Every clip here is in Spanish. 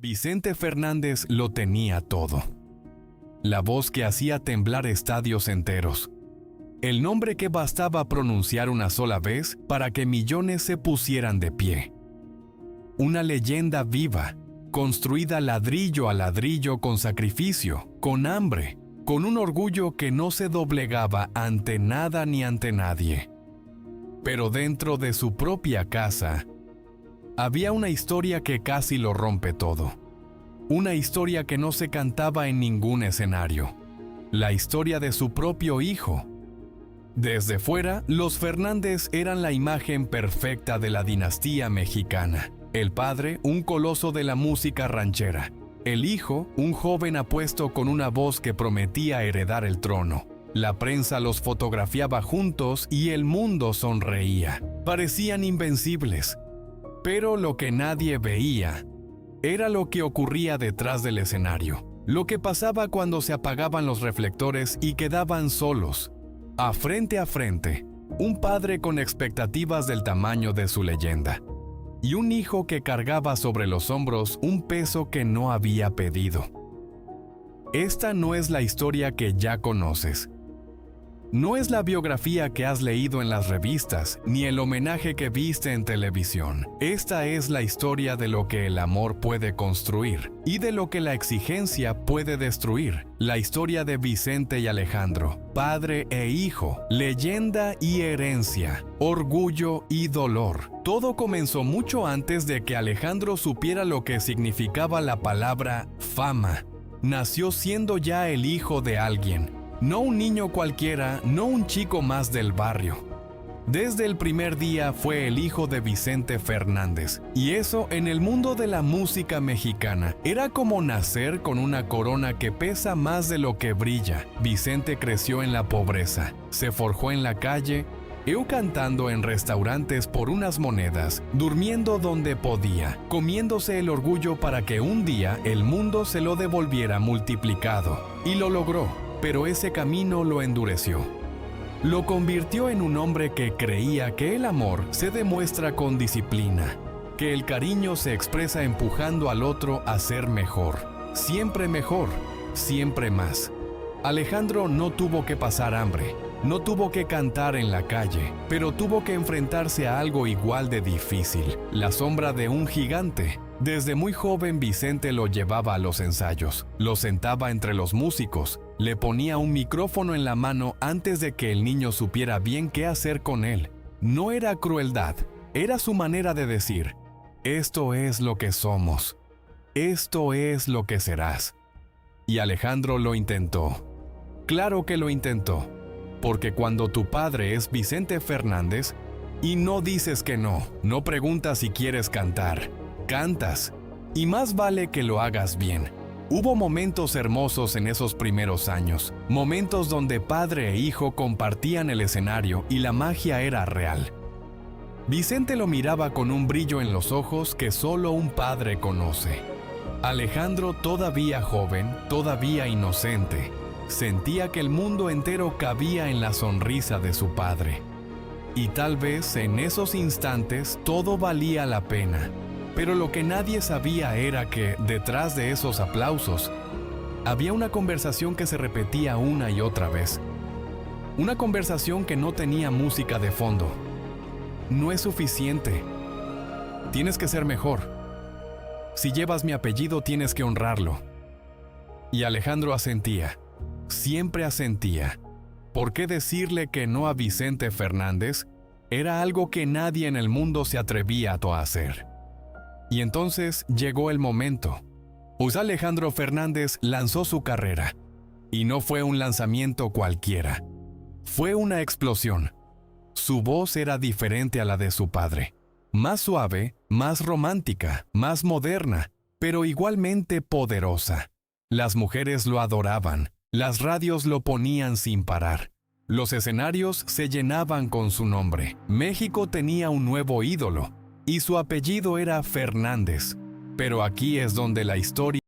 Vicente Fernández lo tenía todo. La voz que hacía temblar estadios enteros. El nombre que bastaba pronunciar una sola vez para que millones se pusieran de pie. Una leyenda viva, construida ladrillo a ladrillo con sacrificio, con hambre, con un orgullo que no se doblegaba ante nada ni ante nadie. Pero dentro de su propia casa, había una historia que casi lo rompe todo. Una historia que no se cantaba en ningún escenario. La historia de su propio hijo. Desde fuera, los Fernández eran la imagen perfecta de la dinastía mexicana. El padre, un coloso de la música ranchera. El hijo, un joven apuesto con una voz que prometía heredar el trono. La prensa los fotografiaba juntos y el mundo sonreía. Parecían invencibles. Pero lo que nadie veía era lo que ocurría detrás del escenario. Lo que pasaba cuando se apagaban los reflectores y quedaban solos. A frente, un padre con expectativas del tamaño de su leyenda. Y un hijo que cargaba sobre los hombros un peso que no había pedido. Esta no es la historia que ya conoces. No es la biografía que has leído en las revistas, ni el homenaje que viste en televisión. Esta es la historia de lo que el amor puede construir y de lo que la exigencia puede destruir. La historia de Vicente y Alejandro, padre e hijo, leyenda y herencia, orgullo y dolor. Todo comenzó mucho antes de que Alejandro supiera lo que significaba la palabra fama. Nació siendo ya el hijo de alguien. No un niño cualquiera, no un chico más del barrio. Desde el primer día fue el hijo de Vicente Fernández, y eso en el mundo de la música mexicana era como nacer con una corona que pesa más de lo que brilla. Vicente creció en la pobreza, se forjó en la calle, cantando en restaurantes por unas monedas, durmiendo donde podía, comiéndose el orgullo para que un día el mundo se lo devolviera multiplicado. Y lo logró. Pero ese camino lo endureció. Lo convirtió en un hombre que creía que el amor se demuestra con disciplina, que el cariño se expresa empujando al otro a ser mejor, siempre más. Alejandro no tuvo que pasar hambre, no tuvo que cantar en la calle, pero tuvo que enfrentarse a algo igual de difícil, la sombra de un gigante. Desde muy joven Vicente lo llevaba a los ensayos, lo sentaba entre los músicos, le ponía un micrófono en la mano antes de que el niño supiera bien qué hacer con él. No era crueldad, era su manera de decir, esto es lo que somos, esto es lo que serás. Y Alejandro lo intentó. Claro que lo intentó, porque cuando tu padre es Vicente Fernández, y no dices que no, no preguntas si quieres cantar, cantas, y más vale que lo hagas bien. Hubo momentos hermosos en esos primeros años, momentos donde padre e hijo compartían el escenario y la magia era real. Vicente lo miraba con un brillo en los ojos que solo un padre conoce. Alejandro, todavía joven, todavía inocente, sentía que el mundo entero cabía en la sonrisa de su padre. Y tal vez en esos instantes todo valía la pena. Pero lo que nadie sabía era que, detrás de esos aplausos, había una conversación que se repetía una y otra vez. Una conversación que no tenía música de fondo. No es suficiente. Tienes que ser mejor. Si llevas mi apellido, tienes que honrarlo. Y Alejandro asentía. Siempre asentía. ¿Por qué decirle que no a Vicente Fernández? Era algo que nadie en el mundo se atrevía a hacer. Y entonces llegó el momento. Alejandro Fernández lanzó su carrera. Y no fue un lanzamiento cualquiera. Fue una explosión. Su voz era diferente a la de su padre. Más suave, más romántica, más moderna, pero igualmente poderosa. Las mujeres lo adoraban. Las radios lo ponían sin parar. Los escenarios se llenaban con su nombre. México tenía un nuevo ídolo. Y su apellido era Fernández. Pero aquí es donde la historia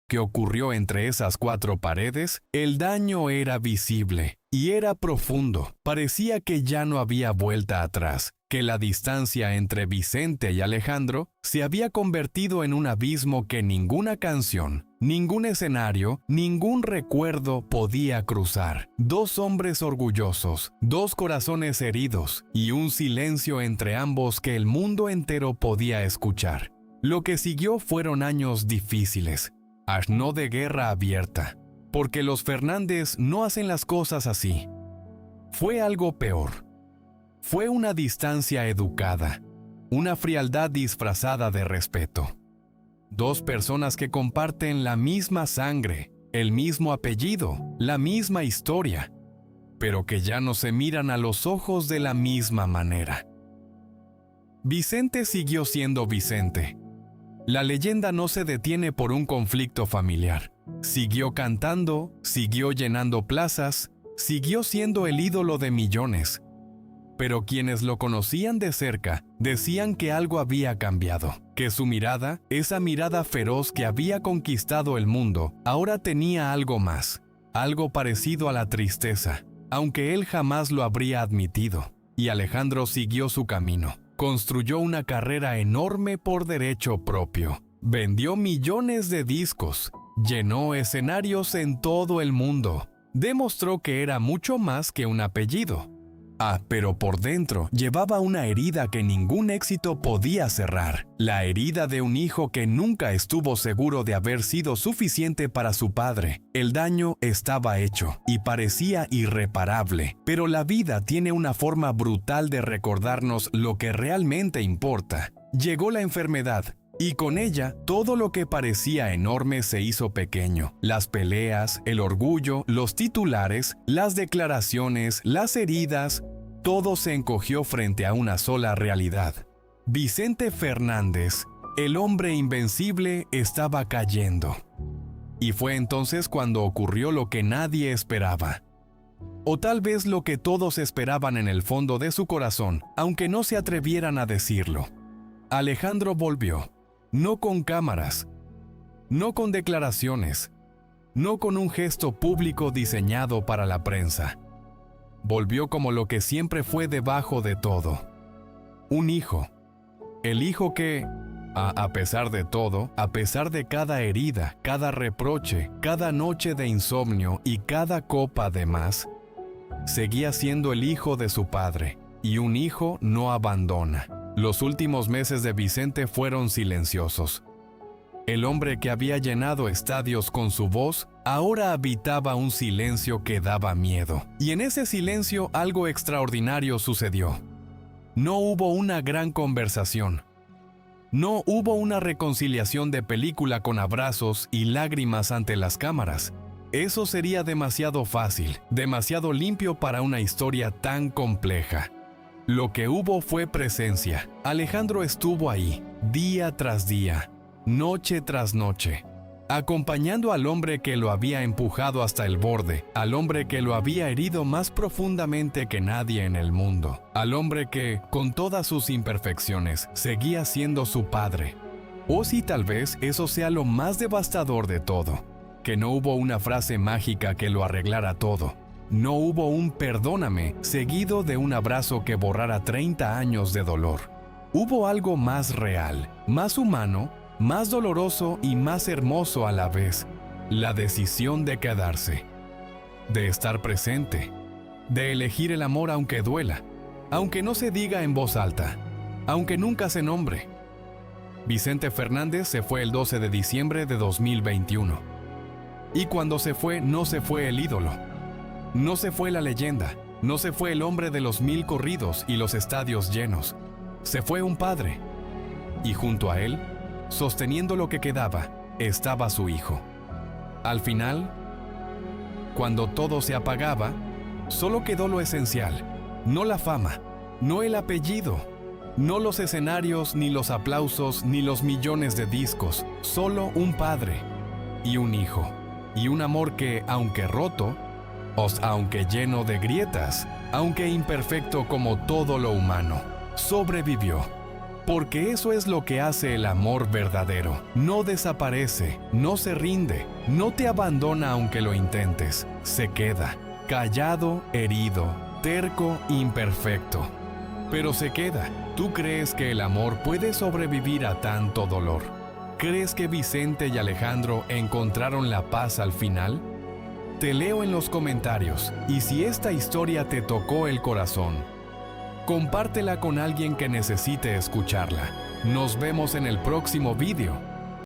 que ocurrió entre esas 4 paredes, el daño era visible y era profundo. Parecía que ya no había vuelta atrás, que la distancia entre Vicente y Alejandro se había convertido en un abismo que ninguna canción, ningún escenario, ningún recuerdo podía cruzar. 2 hombres orgullosos, 2 corazones heridos y un silencio entre ambos que el mundo entero podía escuchar. Lo que siguió fueron años difíciles, no de guerra abierta, porque los Fernández no hacen las cosas así. Fue algo peor. Fue una distancia educada, una frialdad disfrazada de respeto. 2 personas que comparten la misma sangre, el mismo apellido, la misma historia, pero que ya no se miran a los ojos de la misma manera. Vicente siguió siendo Vicente. La leyenda no se detiene por un conflicto familiar. Siguió cantando, siguió llenando plazas, siguió siendo el ídolo de millones. Pero quienes lo conocían de cerca decían que algo había cambiado, que su mirada, esa mirada feroz que había conquistado el mundo, ahora tenía algo más, algo parecido a la tristeza, aunque él jamás lo habría admitido. Y Alejandro siguió su camino. Construyó una carrera enorme por derecho propio. Vendió millones de discos. Llenó escenarios en todo el mundo. Demostró que era mucho más que un apellido. Pero por dentro llevaba una herida que ningún éxito podía cerrar. La herida de un hijo que nunca estuvo seguro de haber sido suficiente para su padre. El daño estaba hecho y parecía irreparable. Pero la vida tiene una forma brutal de recordarnos lo que realmente importa. Llegó la enfermedad. Y con ella, todo lo que parecía enorme se hizo pequeño. Las peleas, el orgullo, los titulares, las declaraciones, las heridas, todo se encogió frente a una sola realidad. Vicente Fernández, el hombre invencible, estaba cayendo. Y fue entonces cuando ocurrió lo que nadie esperaba. O tal vez lo que todos esperaban en el fondo de su corazón, aunque no se atrevieran a decirlo. Alejandro volvió. No con cámaras, no con declaraciones, no con un gesto público diseñado para la prensa. Volvió como lo que siempre fue debajo de todo. Un hijo. El hijo que, a pesar de todo, a pesar de cada herida, cada reproche, cada noche de insomnio y cada copa de más, seguía siendo el hijo de su padre, y un hijo no abandona. Los últimos meses de Vicente fueron silenciosos. El hombre que había llenado estadios con su voz, ahora habitaba un silencio que daba miedo. Y en ese silencio algo extraordinario sucedió. No hubo una gran conversación. No hubo una reconciliación de película con abrazos y lágrimas ante las cámaras. Eso sería demasiado fácil, demasiado limpio para una historia tan compleja. Lo que hubo fue presencia. Alejandro estuvo ahí, día tras día, noche tras noche, acompañando al hombre que lo había empujado hasta el borde, al hombre que lo había herido más profundamente que nadie en el mundo, al hombre que, con todas sus imperfecciones, seguía siendo su padre. O si tal vez eso sea lo más devastador de todo, que no hubo una frase mágica que lo arreglara todo. No hubo un perdóname seguido de un abrazo que borrara 30 años de dolor. Hubo algo más real, más humano, más doloroso y más hermoso a la vez. La decisión de quedarse, de estar presente, de elegir el amor aunque duela, aunque no se diga en voz alta, aunque nunca se nombre. Vicente Fernández se fue el 12 de diciembre de 2021. Y cuando se fue, no se fue el ídolo. No se fue la leyenda, no se fue el hombre de los 1000 corridos y los estadios llenos. Se fue un padre. Y junto a él, sosteniendo lo que quedaba, estaba su hijo. Al final, cuando todo se apagaba, solo quedó lo esencial, no la fama, no el apellido, no los escenarios, ni los aplausos, ni los millones de discos, solo un padre y un hijo, y un amor que, aunque roto, aunque lleno de grietas, aunque imperfecto como todo lo humano, sobrevivió. Porque eso es lo que hace el amor verdadero. No desaparece, no se rinde, no te abandona aunque lo intentes. Se queda, callado, herido, terco, imperfecto. Pero se queda. ¿Tú crees que el amor puede sobrevivir a tanto dolor? ¿Crees que Vicente y Alejandro encontraron la paz al final? Te leo en los comentarios, y si esta historia te tocó el corazón, compártela con alguien que necesite escucharla. Nos vemos en el próximo vídeo.